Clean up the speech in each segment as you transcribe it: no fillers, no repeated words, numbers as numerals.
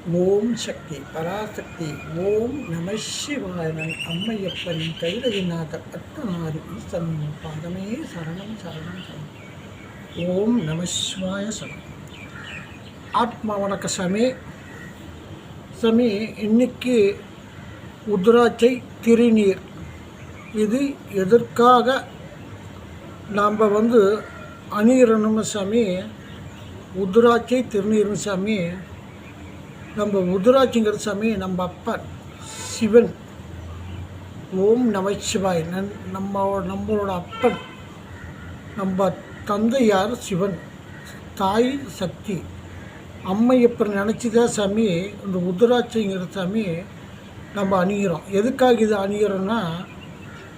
ஓம் சக்தி பராசக்தி. ஓம் நம சிவாயனன் அம்மையப்பனின் கைலைநாத அத்தனாரி ஈசன் பாதமே சரணம் சரணம் சரணம். ஓம் நம சிவாய சரணம். ஆத்மா வணக்க சாமி. சாமி, இன்னைக்கு உத்ராட்சை திருநீர் இது எதற்காக நாம் அணியிறணும் சாமி? உத்ராட்சை திருநீர்னு சாமி, நம்ம உத்ராட்சிங்கிறது சாமி நம்ம அப்பன் சிவன். ஓம் நமச்சிவாய். நம்மளோட அப்பன், நம்ம தந்தையார் சிவன், தாய் சக்தி, அம்மையப்பன் நினச்சி தான் சாமி இந்த உத்ராட்சிங்கிற சாமி நம்ம அணிகிறோம். எதுக்காக இது அணிகிறோன்னா,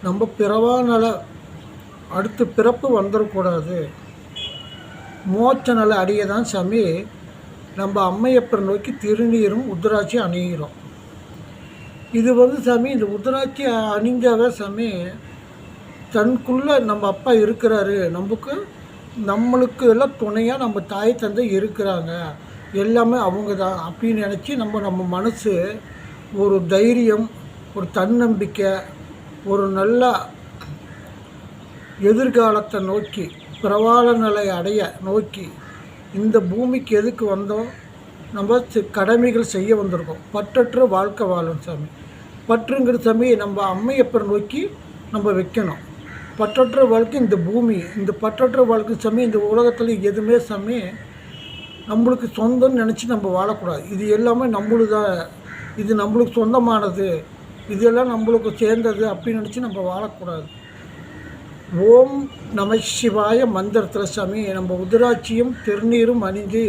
நம்ம பிறவானால அடுத்த பிறப்பு வந்துடக்கூடாது, மோட்ச நிலை அடைய தான் சாமி நம்ம அம்மையப்பரை நோக்கி திருநீரும் உத்ராட்சி அணிகிறோம். இது சாமி, இந்த உத்ராட்சி அணிஞ்சாவே சாமி தனக்குள்ளே நம்ம அப்பா இருக்கிறாரு, நம்மளுக்கு எல்லாம் துணையாக நம்ம தாய் தந்தை இருக்கிறாங்க, எல்லாமே அவங்க தான் அப்படின்னு நினச்சி நம்ம மனசு ஒரு தைரியம், ஒரு தன்னம்பிக்கை, ஒரு நல்ல எதிர்காலத்தை நோக்கி, பிரவாள நிலை அடைய நோக்கி இந்த பூமிக்கு எதுக்கு வந்தோம்? நம்ம கடமைகள் செய்ய வந்திருக்கோம். பற்றற்ற வாழ்க்கை வாழும் சாமி. பற்றுங்கிற சாமி நம்ம அம்மையப்பரை நோக்கி நம்ம வைக்கணும். பற்றற்ற வாழ்க்கை இந்த பூமி, இந்த பற்றற்ற வாழ்க்கை சாமி இந்த உலகத்தில் எதுவுமே சாமி நம்மளுக்கு சொந்தம்னு நினச்சி நம்ம வாழக்கூடாது. இது எல்லாமே நம்மளுதான், இது நம்மளுக்கு சொந்தமானது, இதெல்லாம் நம்மளுக்கு சேர்ந்தது அப்படின்னு நினச்சி நம்ம வாழக்கூடாது. ஓம் நம சிவாய மந்திரத்தில் சாமி நம்ம உத்ராட்சியும் திருநீரும் அணிஞ்சு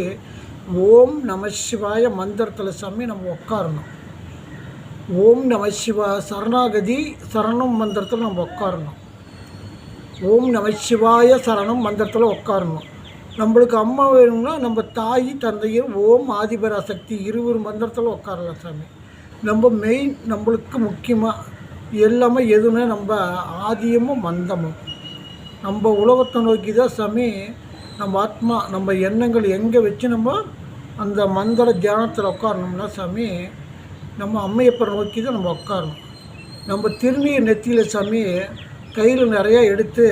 ஓம் நம சிவாய மந்திரத்தில் சாமி நம்ம உட்காரணும். ஓம் நம சிவாய சரணாகதி சரணம் மந்திரத்தில் நம்ம உட்காரணும். ஓம் நம சிவாய சரணம் மந்திரத்தில் உட்காரணும். நம்மளுக்கு அம்மா வேணும்னா நம்ம தாய் தந்தையும் ஓம் ஆதிபராசக்தி இருவர் மந்திரத்தில் உட்காரலாம் சாமி. நம்ம மெயின் நம்மளுக்கு முக்கியமாக எல்லாமே எதுவுமே நம்ம ஆதியமும் மந்தமும் நம்ம உலகத்தை நோக்கி தான் சாமி நம்ம ஆத்மா நம்ம எண்ணங்கள் எங்கே வச்சு நம்ம அந்த மந்திர தியானத்தில் உட்காரணும்னா சாமி நம்ம அம்மையப்பரை நோக்கி தான் நம்ம உட்காரணும். நம்ம திருநீர் நெத்தியில் சாமி கையில் நிறையா எடுத்து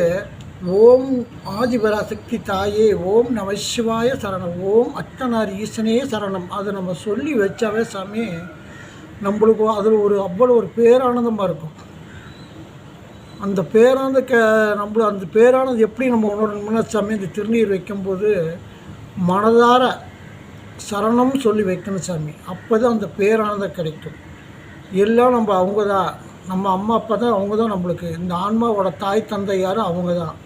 ஓம் ஆதிபராசக்தி தாயே ஓம் நம சிவாய சரணம், ஓம் அத்தனார் ஈசனே சரணம், அதை நம்ம சொல்லி வச்சாவே சாமி நம்மளுக்கு அதில் அவ்வளோ ஒரு பேரானந்தமாக இருக்கும். அந்த பேரானந்த அந்த பேரானது எப்படி நம்ம உணரணும்னா சாமி இந்த திருநீர் வைக்கும்போது மனதார சரணம் சொல்லி வைக்கணும் சாமி. அப்போ தான் அந்த பேரானந்தம் கிடைக்கும். எல்லாம் நம்ம அவங்க தான், நம்ம அம்மா அப்பா தான், அவங்க தான் நம்மளுக்கு. இந்த ஆன்மாவோட தாய் தந்தை யாரும் அவங்க தான்.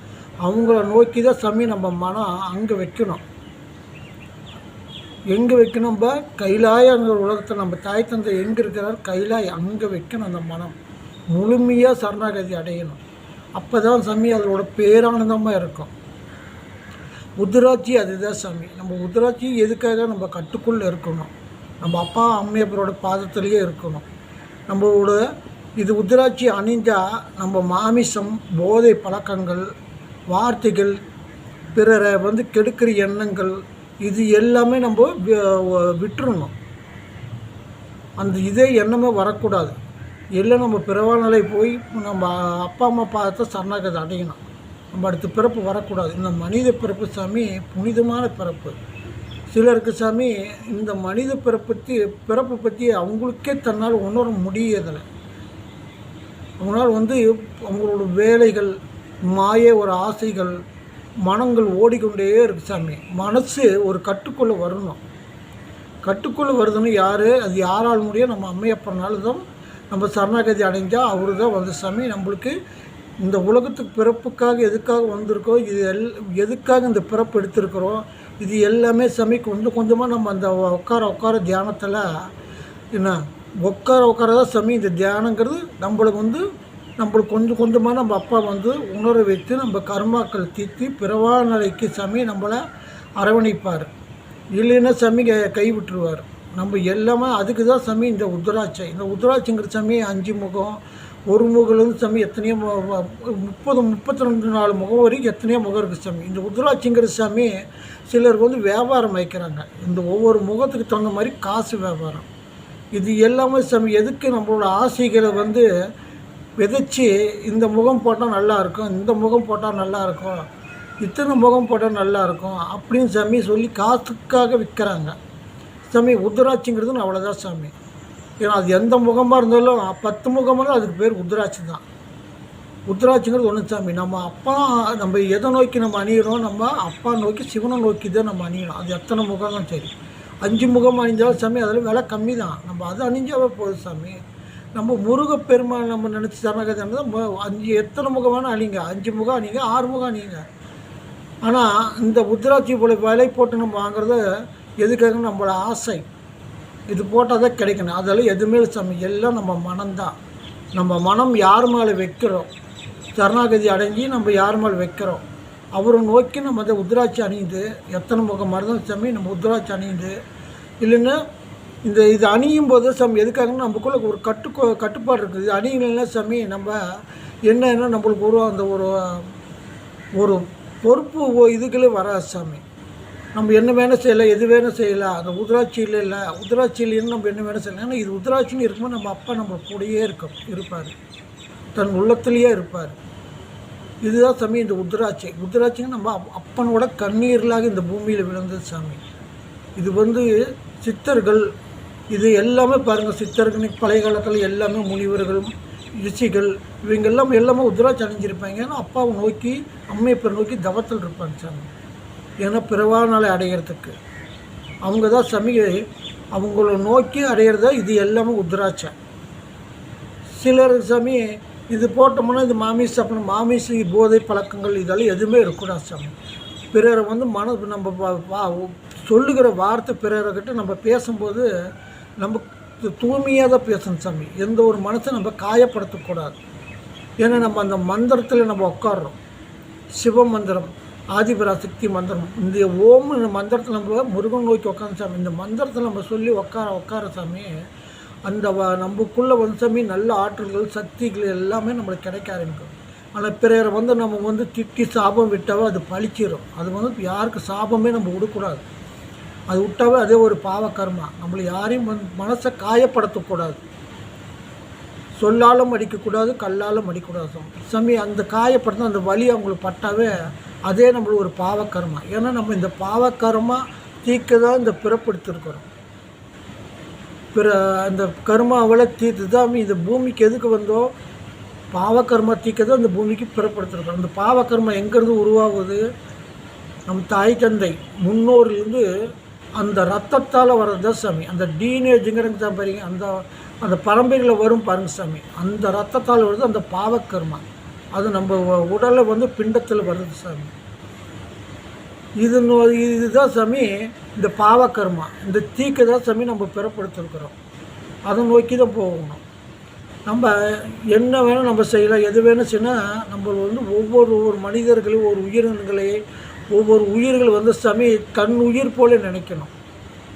அவங்கள நோக்கி தான் சாமி நம்ம மனம் அங்கே வைக்கணும். எங்கே வைக்கணும்? நம்ம கைலாயங்கிற உலகத்தில் நம்ம தாய் தந்தை எங்கே இருக்கிறார், கைலாய் அங்கே வைக்கணும். அந்த மனம் முழுமையாக சரணாகதி அடையணும். அப்போ தான் சாமி அதோட பேரானந்தமாக இருக்கும். உத்ராட்சி அதுதான் சாமி. நம்ம உத்ராட்சி எதுக்காக நம்ம கட்டுக்குள்ளே இருக்கணும், நம்ம அப்பா அம்மையப்பரோட பாதத்திலேயே இருக்கணும். நம்மளோட இது உத்ராட்சி அணிஞ்சால் நம்ம மாமிசம், போதை பழக்கங்கள், வார்த்தைகள், பிறரை கெடுக்கிற எண்ணங்கள், இது எல்லாமே நம்ம விட்டுறணும். அந்த இதே எண்ணமே வரக்கூடாது. எல்லாம் நம்ம பிறவாநிலை போய் நம்ம அப்பா அம்மா பார்த்து சரணாகதி அடையணும். நம்ம அடுத்த பிறப்பு வரக்கூடாது. இந்த மனித பிறப்பு சாமி புனிதமான பிறப்பு. சிலருக்கு சாமி இந்த மனித பிறப்பை பற்றி அவங்களுக்கே தன்னால் உணர முடியதில்லை. அவங்களால் அவங்களோட வேலைகள், மாய ஒரு ஆசைகள், மனங்கள் ஓடிக்கொண்டே இருக்கு சாமி. மனசு ஒரு கட்டுக்குள்ளே வரணும். கட்டுக்குள்ளே வருதுன்னு யார், அது யாரால் முடியும்? நம்ம அம்மையப்பனால தான் நம்ம சரணாகதி அடைஞ்சால் அவரு தான் சாமி நம்மளுக்கு இந்த உலகத்துக்கு பிறப்புக்காக எதுக்காக வந்திருக்கோம், இது எதுக்காக இந்த பிறப்பு எடுத்திருக்கிறோம், இது எல்லாமே சாமி கொஞ்சம் கொஞ்சமாக நம்ம அந்த உட்கார தியானத்தில் என்ன உட்கார தான் சாமி இந்த தியானங்கிறது நம்மளுக்கு கொஞ்சம் கொஞ்சமாக நம்ம அப்பா உணர வைத்து நம்ம கர்மாக்கள் தீர்த்து பிறவா நிலைக்கு சாமி நம்மளை அரவணைப்பார். இல்லைன்னா சாமி கைவிட்டுருவார். நம்ம எல்லாமே அதுக்கு தான் சாமி இந்த உத்ராட்சை. இந்த உத்ராட்சிங்கிற சாமி 5 முகம், ஒரு முகலேருந்து சாமி எத்தனையோ 32 முகம் வரைக்கும் எத்தனையோ முகம் இருக்குது சாமி. இந்த உத்ராட்சிங்கிற சாமி சிலர் வந்து வியாபாரம் வைக்கிறாங்க. இந்த ஒவ்வொரு முகத்துக்கு தகுந்த மாதிரி காசு வியாபாரம். இது எல்லாமே சாமி எதுக்கு நம்மளோட ஆசைகளை வந்து விதைச்சி இந்த முகம் போட்டால் நல்லாயிருக்கும், இந்த முகம் போட்டால் நல்லாயிருக்கும், இத்தனை முகம் போட்டால் நல்லாயிருக்கும் அப்படின்னு சாமி சொல்லி காசுக்காக விற்கிறாங்க சாமி. உத்ராட்சிங்கிறது அவ்வளோதான் சாமி. ஏன்னா அது எந்த முகமாக இருந்தாலும் 10 முகமாக அதுக்கு பேர் உத்ராட்சி தான். உத்ராட்சிங்கிறது ஒன்று சாமி. நம்ம எதை நோக்கி நம்ம அணியிறோம், நம்ம அப்பா நோக்கி சிவனை நோக்கி தான் நம்ம அணியணும். அது எத்தனை முகம் தான் சரி. 5 முகம் அணிஞ்சாலும் சாமி அதில் விலை கம்மி தான். நம்ம அதை அணிஞ்சாவே போதும் சாமி. நம்ம முருகப்பெருமான் நம்ம நினச்சி சரணாகதி தான் எத்தனை முகமான அணிங்க, 5 முகம் அணிங்க, 6 முகம் அணிங்க. ஆனால் இந்த உத்ராட்சி போல விலை போட்டு நம்ம வாங்குறது எதுக்காக? நம்மளோட ஆசை. இது போட்டால் தான் கிடைக்கணும். அதெல்லாம் எதுவுமே இல்லை சாமி. எல்லாம் நம்ம மனம்தான். நம்ம மனம் யார் மேலே வைக்கிறோம், சரணாகதி அடைஞ்சி நம்ம யார் மேலே வைக்கிறோம், அவரை நோக்கி நம்ம அதை உத்ராட்சி அணியுது. எத்தனை முகம் மருதம் சாமி நம்ம உத்ராட்சி அணியுது. இல்லைன்னா இது அணியும் போது சாமி எதுக்காகன்னா நமக்குள்ளே ஒரு கட்டுப்பாடு இருக்குது. இது அணியலைன்னா சாமி நம்ம என்ன நம்மளுக்கு அந்த ஒரு பொறுப்பு இதுகளே வராது சாமி. நம்ம என்ன வேணும் செய்யலாம், எது வேணும் செய்யலாம். அந்த உத்ராட்சியில் இல்லை, உத்ராட்சியிலேருந்து நம்ம என்ன வேணும் செய்யலாம். ஏன்னா இது உத்ராட்சின்னு இருக்கும்போது நம்ம அப்பா நம்ம கூடயே இருப்பார், தன் உள்ளத்துலேயே இருப்பார். இதுதான் சாமி இந்த உத்ராட்சிங்க நம்ம அப்பனோட கண்ணீர்களாக இந்த பூமியில் விழுந்தது சாமி. இது வந்து சித்தர்கள், இது எல்லாமே பாருங்கள், சித்தர்கள் பழைய காலத்தில் எல்லாமே முனிவர்களும் ரிஷிகள் எல்லாமே உத்ராட்சி அணிஞ்சிருப்பாங்க. ஏன்னா அப்பாவை நோக்கி அம்மையப்பரை நோக்கி தவத்தில் இருப்பாங்க சாமி. ஏன்னா பிறவாத நாளை அடைகிறதுக்கு அவங்க தான் சாமி. அவங்கள நோக்கி அடையிறதா இது எல்லாமே உத்ராட்சை. சிலர் சாமி இது போட்டோம்னா இது மாமிச போதை பழக்கங்கள் இதெல்லாம் எதுவுமே இருக்கக்கூடாது சாமி. பிறரை வந்து நம்ம சொல்லுகிற வார்த்தை பிறர்கிட்ட நம்ம பேசும்போது நம்ம தூய்மையாக தான் பேசணும் சாமி. எந்த ஒரு மனசை நம்ம காயப்படுத்தக்கூடாது. ஏன்னா நம்ம அந்த மந்திரத்தில் நம்ம உட்காடுறோம். சிவ மந்திரம், ஆதிபராசக்தி மந்திரம், இந்த ஓம் மந்திரத்தில் நம்ம முருகன் நோக்கி உட்காந்து சாமி. இந்த மந்திரத்தில் நம்ம சொல்லி உட்கார சாமி அந்த நமக்குள்ளே வந்து சாமி நல்ல ஆற்றல்கள் சக்திகள் எல்லாமே நம்மளுக்கு கிடைக்க ஆரம்பிக்கும். ஆனால் பிறரை வந்து நம்ம வந்து திட்டி சாபம் விட்டாவே அது பழிச்சிடும். அது வந்து யாருக்கு சாபமே நம்ம விடக்கூடாது. அது விட்டாவே அதே ஒரு பாவக்கர்மா. நம்மளை யாரையும் மனசை காயப்படுத்தக்கூடாது. சொல்லாலும் அடிக்கக்கூடாது, கல்லாலும் அடிக்கக்கூடாது சாமி. அந்த காயப்படுத்த அந்த வலி அவங்களுக்கு பட்டாவே அதே நம்மளுக்கு ஒரு பாவக்கர்மா. ஏன்னா நம்ம இந்த பாவக்கர்மா தீக்க தான் இந்த பிறப்படுத்திருக்கிறோம். அந்த கர்மாவளை தீர்த்து தான் இந்த பூமிக்கு எதுக்கு வந்தோம், பாவக்கர்மா தீக்க தான் இந்த பூமிக்கு பிறப்படுத்திருக்கிறோம். அந்த பாவக்கர்மா எங்கேருந்து உருவாகுது? நம்ம தாய் தந்தை முன்னோர்லேருந்து அந்த ரத்தத்தால் வர்றது தான் சாமி. அந்த டீனேஜுங்கிறது தான் பாருங்க, அந்த பரம்பரையில் வரும் பாருங்க சாமி. அந்த ரத்தத்தால் வருது அந்த பாவக்கர்மா. அது நம்ம உடலில் வந்து பிண்டத்தில் வருது சாமி. இதுதான் சாமி இந்த பாவக்கர்மா. இந்த தீக்க தான் சாமி நம்ம பிறப்படுத்திருக்கிறோம். அதை நோக்கி தான் போகணும். நம்ம என்ன வேணும் நம்ம செய்யலாம், எது வேணும் செய்யணும். நம்ம வந்து ஒவ்வொரு மனிதர்களையும் ஒவ்வொரு உயிர்கள் வந்து சாமி தன் உயிர் போல நினைக்கணும்.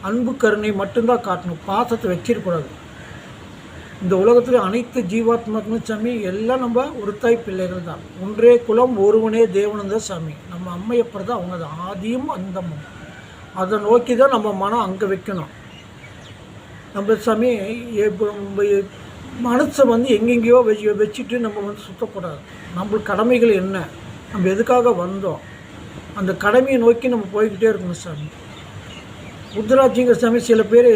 அன்பு கருணை மட்டும்தான் காட்டணும். பாசத்தை வச்சிருக்கூடாது. இந்த உலகத்தில் அனைத்து ஜீவாத்மாக்குமே சாமி எல்லாம் நம்ம ஒரு தாய் பிள்ளைகள் தான். ஒன்றே குலம் ஒருவனே தேவனும் தான் சாமி. நம்ம அம்மையப்பர் தான் அவங்க தான் ஆதியும் அந்தமும். அதை நோக்கி தான் நம்ம மனம் அங்கே வைக்கணும். நம்ம சாமி மனசை வந்து எங்கெங்கேயோ வச்சுட்டு நம்ம வந்து சுற்றக்கூடாது. நம்மளுக்கு கடமைகள் என்ன, நம்ம எதுக்காக வந்தோம், அந்த கடமையை நோக்கி நம்ம போய்கிட்டே இருக்கணும் சாமி. உத்ராட்சிங்கிற சாமி சில பேர்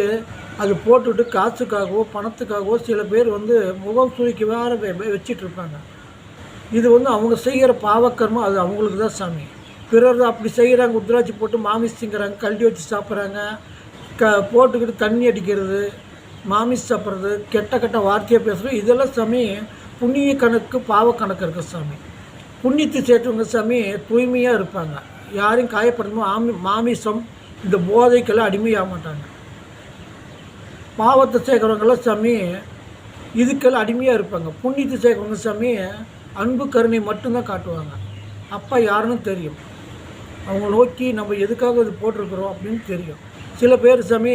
அது போட்டுவிட்டு காசுக்காகவோ பணத்துக்காகவோ சில பேர் வந்து முகம் சுழிக்க வேறு வச்சிட்ருப்பாங்க. இது வந்து அவங்க செய்கிற பாவக்கர்மா, அது அவங்களுக்கு தான் சாமி. பிறர் அப்படி செய்கிறாங்க. உத்ராட்சி போட்டு மாமிஸ் திங்கிறாங்க, கல்டி வச்சு சாப்பிட்றாங்க, போட்டுக்கிட்டு தண்ணி அடிக்கிறது, மாமிஸ் சாப்பிட்றது, கெட்ட வார்த்தையாக பேசுகிறது. இதெல்லாம் சாமி புண்ணிய கணக்கு பாவ கணக்கு இருக்குது சாமி. புண்ணியத்தை சேர்த்துவங்க சாமி தூய்மையாக இருப்பாங்க. யாரையும் காயப்படுத்தணும். மாமிசம் இந்த போதைக்கெல்லாம் அடிமையாக மாட்டாங்க. பாவத்தை சேர்க்குறவங்கெல்லாம் சாமி இதுக்கெல்லாம் அடிமையாக இருப்பாங்க. புண்ணியத்தை சேர்க்குறவங்க சாமி அன்பு கருணை மட்டும்தான் காட்டுவாங்க. அப்பா யாருன்னு தெரியும். அவங்க நோக்கி நம்ம எதுக்காக இது போட்டிருக்கிறோம் அப்படின்னு தெரியும். சில பேர் சாமி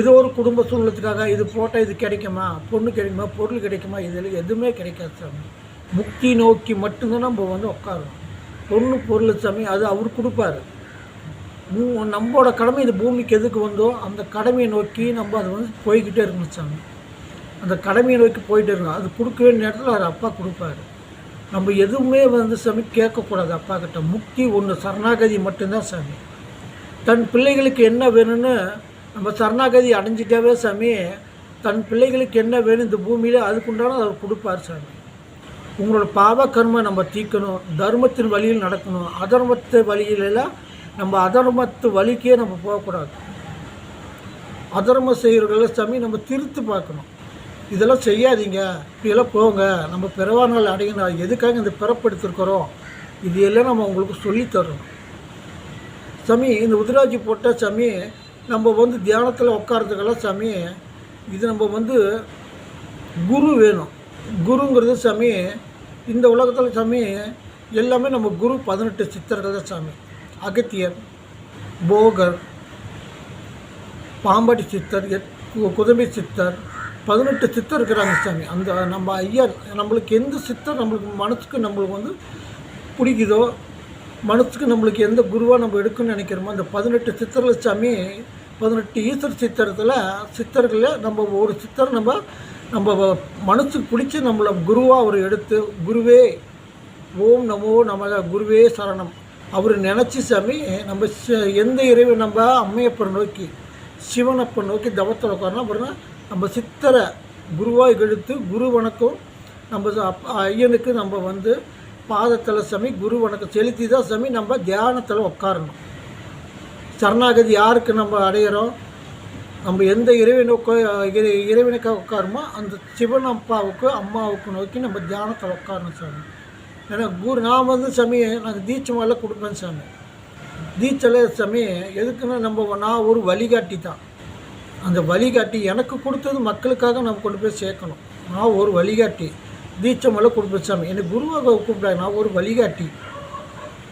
ஏதோ ஒரு குடும்ப சூழ்நிலத்துக்காக இது போட்டால் இது கிடைக்குமா, பொண்ணு கிடைக்குமா, பொருள் கிடைக்குமா, இதில் எதுவுமே கிடைக்காது சாமி. முக்தி நோக்கி மட்டும்தான் நம்ம வந்து உட்காரணும். பொண்ணு பொருள் சாமி அது அவர் கொடுப்பாரு. நம்மளோட கடமை இந்த பூமிக்கு எதுக்கு வந்தோ அந்த கடமையை நோக்கி நம்ம அதை வந்து போய்கிட்டே இருக்கணும் சாமி. அந்த கடமையை நோக்கி போயிட்டே இருக்கணும். அது கொடுக்க வேண்டிய நேரத்தில் அவர் அப்பா கொடுப்பாரு. நம்ம எதுவுமே வந்து சாமி கேட்கக்கூடாது அப்பா கிட்ட. முக்தி ஒன்று, சரணாகதி மட்டும்தான் சாமி. தன் பிள்ளைகளுக்கு என்ன வேணும்னு நம்ம சரணாகதி அடைஞ்சிட்டாவே சாமி, தன் பிள்ளைகளுக்கு என்ன வேணும் இந்த பூமியில் அதுக்குண்டான அவர் கொடுப்பார் சாமி. உங்களோட பாவ கர்ம நம்ம தீர்க்கணும், தர்மத்தின் வழியில் நடக்கணும். அதர்மத்து வழியிலெல்லாம் நம்ம அதர்மத்து வழிக்கே நம்ம போகக்கூடாது. அதர்மம் செய்கிறவர்கள சாமி நம்ம திருத்து பார்க்கணும். இதெல்லாம் செய்யாதீங்க, இப்படியெல்லாம் போங்க, நம்ம பிறவா நாள் அடையணும், எதுக்காக இந்த பிறப்படுத்திருக்கிறோம், இது எல்லாம் நம்ம உங்களுக்கு சொல்லித்தரணும் சாமி. இந்த உதிராட்சி போட்டால் சாமி நம்ம வந்து தியானத்தில் உட்காரத்துக்கெல்லாம் சாமி இது நம்ம வந்து குரு வேணும். குருங்கிறது சாமி இந்த உலகத்தில் சாமி எல்லாமே நம்ம குரு 18 சித்தர்கள் தான் சாமி. அகத்தியர், போகர், பாம்பாடி சித்தர், குதம்பி சித்தர், 18 சித்தர் இருக்கிறாங்க சாமி. அந்த நம்ம ஐயா நம்மளுக்கு எந்த சித்தர் நம்மளுக்கு மனசுக்கு நம்மளுக்கு வந்து பிடிக்குதோ, மனசுக்கு நம்மளுக்கு எந்த குருவாக நம்ம எடுக்கணும்னு நினைக்கிறோமோ அந்த 18 சித்தர்கள் சாமி, 18 ஈஸ்வர் சித்தர்களில் நம்ம ஒரு சித்தர் நம்ம மனசுக்கு பிடிச்சி நம்மளை குருவாக அவர் எடுத்து, குருவே ஓம் நமோ நமக குருவே சரணம் அவர் நினச்சி சாமி நம்ம எந்த இறைவன் நம்ம அம்மையப்பரை நோக்கி சிவனப்பை நோக்கி தவத்தில் உட்காரணும். அப்புறம் நம்ம சித்தரை குருவாக எடுத்து குரு வணக்கம் நம்ம ஐயனுக்கு நம்ம வந்து பாதத்தில் சாமி குரு வணக்கம் செலுத்தி தான் சாமி நம்ம தியானத்தில் உட்காரணும். சரணாகதி யாருக்கு நம்ம அடையிறோம், நம்ம எந்த இறைவனுக்காக உட்காருமோ அந்த சிவன் அப்பாவுக்கு அம்மாவுக்கு நோக்கி நம்ம தியானத்தில் உட்காரணும் சாமி. ஏன்னா நான் வந்து சாமி நாங்கள் தீட்சை மேலே கொடுப்பேன் சாமி. தீட்சையில் சாமி எதுக்குன்னா நான் ஒரு வழிகாட்டி தான். அந்த வழிகாட்டி எனக்கு கொடுத்தது மக்களுக்காக நம்ம கொண்டு போய் சேர்க்கணும். நான் ஒரு வழிகாட்டி தீட்சை மேலே கொடுப்பேன் சாமி. எனக்கு குருவாக கூப்பிடாது, நான் ஒரு வழிகாட்டி.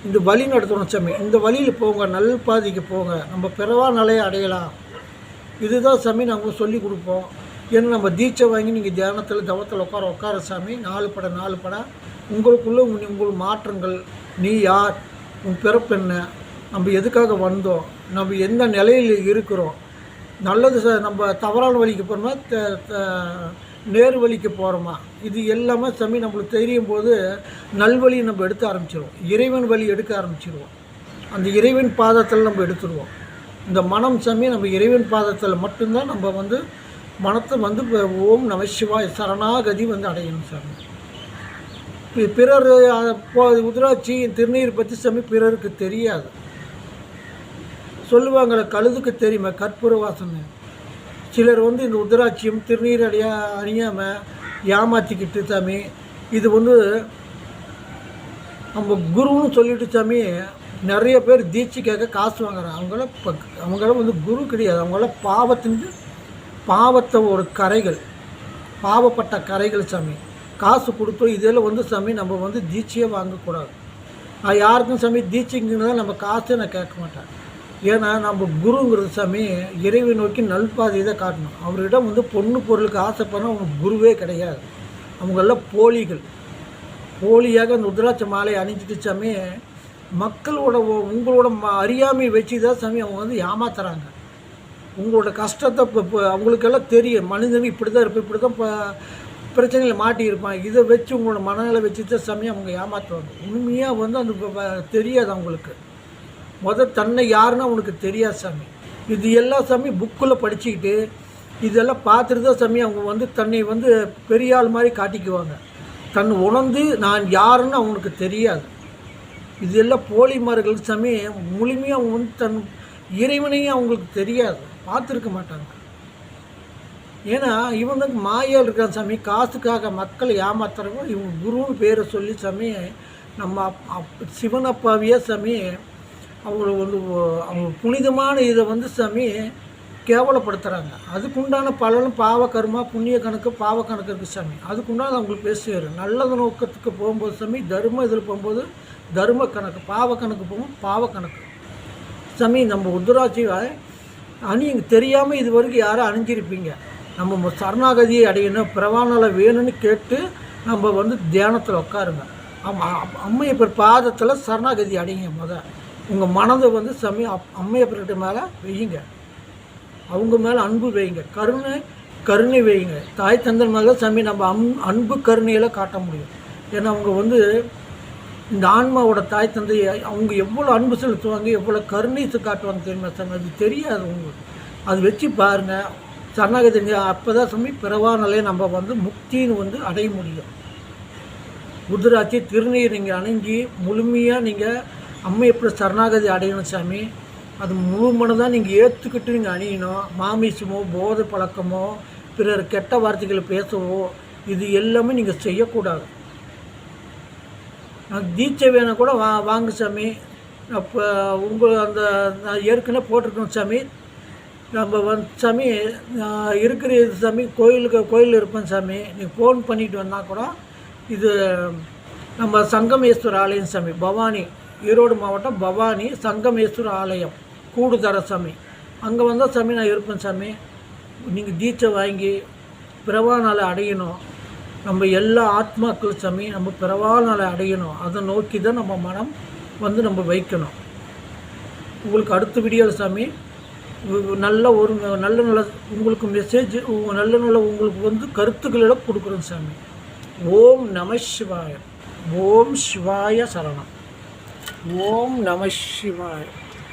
இந்த வழி நடத்தணும் சாமி. இந்த வழியில் போங்க, நல் பாதைக்கு போங்க, நம்ம பிறவா நிலையை அடையலாம். இதுதான் சாமி நாங்கள் சொல்லி கொடுப்போம். ஏன்னா நம்ம தீட்சை வாங்கி நீங்கள் தியானத்தில் தவத்தில் உட்கார சாமி 4 படம் உங்களுக்குள்ளே உங்கள் மாற்றங்கள், நீ யார், உன் பிறப்பு என்ன, நம்ம எதுக்காக வந்தோம், நம்ம எந்த நிலையில் இருக்கிறோம், நல்லது நம்ம தவறான வழிக்கு போகிறோமா நேர் வழிக்கு போகிறோமா, இது எல்லாமே சாமி நம்மளுக்கு தெரியும் போது நல்வழியை நம்ம எடுக்க ஆரம்பிச்சிடுவோம். இறைவன் வழி எடுக்க ஆரம்பிச்சிடுவோம். அந்த இறைவன் பாதத்தில் நம்ம எடுத்துருவோம். இந்த மனம் சாமி நம்ம இறைவன் பாதத்தில் மட்டும்தான் நம்ம வந்து மனத்தை வந்து ஓம் நம சிவாய சரணாகதி வந்து அடையணும் சாமி. பிறர் உதிராட்சி திருநீர் பற்றி சாமி பிறருக்கு தெரியாது. சொல்லுவாங்கள கழுதுக்கு தெரியுமா கற்பூர வாசனை. சிலர் வந்து இந்த உதிராட்சியும் திருநீர் அணியாமல் ஏமாற்றிக்கிட்டு சாமி இது வந்து நம்ம குருன்னு சொல்லிட்டு சாமி நிறைய பேர் தீட்சைக்காக காசு வாங்குறாங்க. அவங்கள வந்து குரு கிடையாது. அவங்கள பாவத்தை ஒரு கரைகள், பாவப்பட்ட கரைகள் சாமி. காசு கொடுத்தோம் இதில் வந்து சாமி நம்ம வந்து தீட்சையே வாங்கக்கூடாது. நான் யாருக்கும் சாமி தீட்சைங்கிறத நம்ம காசே நான் கேட்க மாட்டேன். ஏன்னா நம்ம குருங்கிறது சாமி இறைவை நோக்கி நல்பாதையை தான் காட்டணும். அவரிடம் வந்து பொண்ணு பொருளுக்கு ஆசைப்படணும். அவங்க குருவே கிடையாது. அவங்கெல்லாம் போலியாக அந்த உதிராட்ச மாலையை அணிஞ்சிட்டு சாமி மக்களோட உங்களோட அறியாமை வச்சு தான் சாமி அவங்க வந்து ஏமாத்துறாங்க. உங்களோட கஷ்டத்தை இப்போ அவங்களுக்கெல்லாம் தெரியும். மனிதன் இப்படி தான் இருப்பேன், இப்படி தான் பிரச்சனையில் மாட்டியிருப்பான். இதை வச்சு உங்களோட மனநிலை வச்சு தான் சாமி அவங்க ஏமாற்றுவாங்க. உண்மையாக வந்து அந்த தெரியாது அவங்களுக்கு. தன்னை யாருன்னா அவனுக்கு தெரியாது சாமி. இது எல்லாம் சாமி புக்கில் படிச்சுக்கிட்டு இதெல்லாம் பார்த்துட்டு தான் சாமி அவங்க வந்து தன்னை வந்து பெரிய ஆள் மாதிரி காட்டிக்குவாங்க. தன் உணர்ந்து நான் யாருன்னு அவங்களுக்கு தெரியாது. இது எல்லாம் போலிமார்கள் சாமி. முழுமையாக அவங்க வந்து தன் இறைவனையும் அவங்களுக்கு தெரியாது, பார்த்துருக்க மாட்டாங்க. ஏன்னா இவனுக்கு மாயால் இருக்கான் சாமி. காசுக்காக மக்களை ஏமாத்துறவங்க இவங்க குருன்னு பேரை சொல்லி சாமி நம்ம சிவனப்பாவியே சாமி அவங்கள வந்து அவங்க புனிதமான இதை வந்து சாமி கேவலப்படுத்துகிறாங்க. அதுக்குண்டான பலனும் பாவ கர்மா புண்ணிய கணக்கு பாவ கணக்கு இருக்குது சாமி. அதுக்குண்டான அவங்களுக்கு பேசுவார். நல்லது நோக்கத்துக்கு போகும்போது சாமி தர்ம இதில் போகும்போது தர்ம கணக்கு, பாவ கணக்கு போகும் பாவ கணக்கு சாமி. நம்ம உதிராட்சி அணியுங்க. தெரியாமல் இது வரைக்கும் யாரும் அணிஞ்சிருப்பீங்க. நம்ம சரணாகதியை அடையணும், பிரவானலை வேணும்னு கேட்டு நம்ம வந்து தியானத்தில் உட்காருங்க. அம்மையப்பர் பாதத்தில் சரணாகதி அடையுங்க. உங்கள் மனதை வந்து சாமி அம்மையப்பர்கிட்ட மேலே வையுங்க. அவங்க மேலே அன்பு வைங்க, கருணை வைங்க. தாய் தந்தன் மேலே சாமி நம்ம அன்பு கருணையில் காட்ட முடியும். ஏன்னா அவங்க வந்து இந்த ஆன்மாவோட தாய் தந்தை அவங்க எவ்வளோ அன்பு செலுத்துவாங்க, எவ்வளோ கருணை காட்டுவாங்க தெரியுமா சாமி? அது தெரியாது உங்களுக்கு. அது வச்சு பாருங்கள். சரணாகதி அப்போ தான் சாமி பிறவா நிலையை நம்ம வந்து முக்தின்னு வந்து அடைய முடியும். ருத்ராட்சி திருநீர் நீங்கள் அணிஞ்சி முழுமையாக நீங்கள் அம்மையப்படி சரணாகதி அடையணும் சாமி. அது முழு மனதாக நீங்கள் ஏற்றுக்கிட்டு நீங்கள் அணியணும். மாமிசமோ போதை பழக்கமோ பிறர் கெட்ட வார்த்தைகளை பேசவோ இது எல்லாமே நீங்கள் செய்யக்கூடாது. தீட்சை வேணும் கூட வாங்க சாமி. அப்போ அந்த நான் ஏற்கனவே போட்டிருக்கோம் சாமி. நம்ம வந்து சாமி இருக்கிற இது சாமி கோயில் இருப்பேன் சாமி. நீங்கள் ஃபோன் பண்ணிட்டு வந்தால் கூட இது நம்ம சங்கமேஸ்வர ஆலயம் சாமி, பவானி, ஈரோடு மாவட்டம் பவானி சங்கமேஸ்வர ஆலயம் கூடுதர சாமி. அங்கே வந்தால் சாமி நான் இருப்பேன் சாமி. நீங்கள் தீட்சை வாங்கி பிறவானால அடையணும். நம்ம எல்லா ஆத்மாக்கள் சாமி நம்ம பிறவானால அடையணும். அதை நோக்கி தான் நம்ம மனம் வந்து நம்ம வைக்கணும். உங்களுக்கு அடுத்த வீடியோவில் சாமி நல்ல உங்களுக்கு மெசேஜ் நல்ல உங்களுக்கு வந்து கருத்துக்களெல்லாம் கொடுக்குறோம் சாமி. ஓம் நம சிவாய. ஓம் சிவாய சரணம். ஓம் நம சிவாய.